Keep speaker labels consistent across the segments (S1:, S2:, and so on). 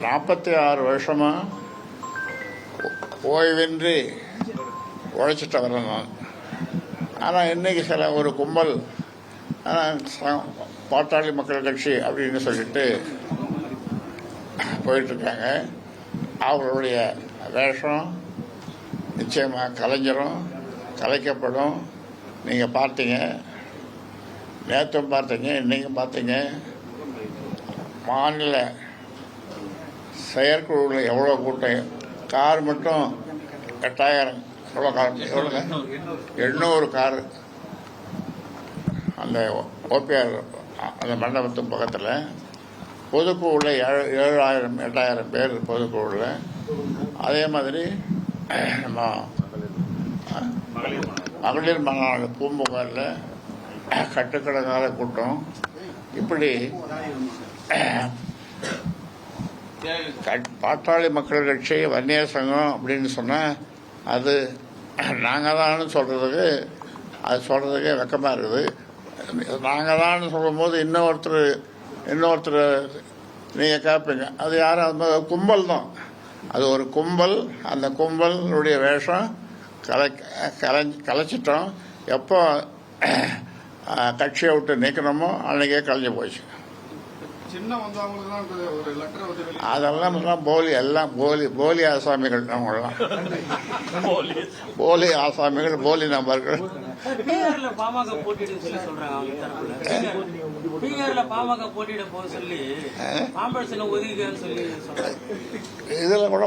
S1: 46 வருஷமா ஓய்வின்றி உழைச்சிட்டு வரேன் நான். ஆனால் இன்னைக்கு சில ஒரு கும்பல் பாட்டாளி மக்கள் கட்சி அப்படின்னு சொல்லிட்டு போயிட்டுருக்காங்க. அவர்களுடைய வேஷம் நிச்சயமாக கலைஞரும் கலைக்கப்படும். நீங்கள் பார்த்தீங்க, நேற்றும் பார்த்தீங்க, இன்றைக்கும் பார்த்தீங்க. மாநில செயற்குழுவில் எவ்வளோ கூட்டம், கார் மட்டும் 8000, எவ்வளோ கார், எவ்வளோங்க, 800 கார் அந்த ஓபிஆர் அந்த மண்டபத்து பக்கத்தில். பொதுக்குழுவில் 7000 8000 பேர் பொதுக்குழுவில். அதே மாதிரி நம்ம மகளிர் மாநாடு பூம்புகாரில் கட்டுக்கடங்காத கூட்டம். இப்படி பாட்டாளி மக்கள் கட்சி வன்னியர் சங்கம் அப்படின்னு சொன்னால் அது நாங்கள் தான் சொல்கிறதுக்கு வெக்கமாக இருக்குது. நாங்கள் தான் சொல்லும்போது இன்னொருத்தர் நீங்கள் கேட்பீங்க, அது யாரும் அந்த கும்பல் தான். அது ஒரு கும்பல். அந்த கும்பலுடைய வேஷம் கலைச்சிட்டோம். எப்போ கட்சியை விட்டு நீக்கணுமோ அன்றைக்கே கலைஞ்சு போச்சு. அதெல்லாம் போலி, எல்லாம் போலி ஆசாமிகள். அவங்களாம் போலி ஆசாமிகள், போலி நபர்கள். இதில் கூட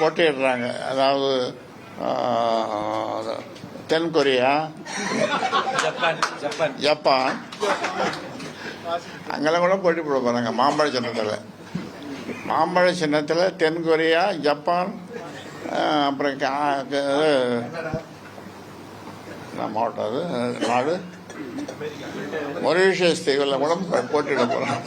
S1: போட்டிடுறாங்க. அதாவது தென்கொரியா, ஜப்பான், அங்கெல்லாம் கூட போட்டி போட போகிறாங்க. மாம்பழ சின்னத்தில் தென்கொரியா, ஜப்பான், அப்புறம் மாவட்டம் அது நாடு மொரீஷியஸ் தீவில் கூட போட்டியிட போகிறாங்க.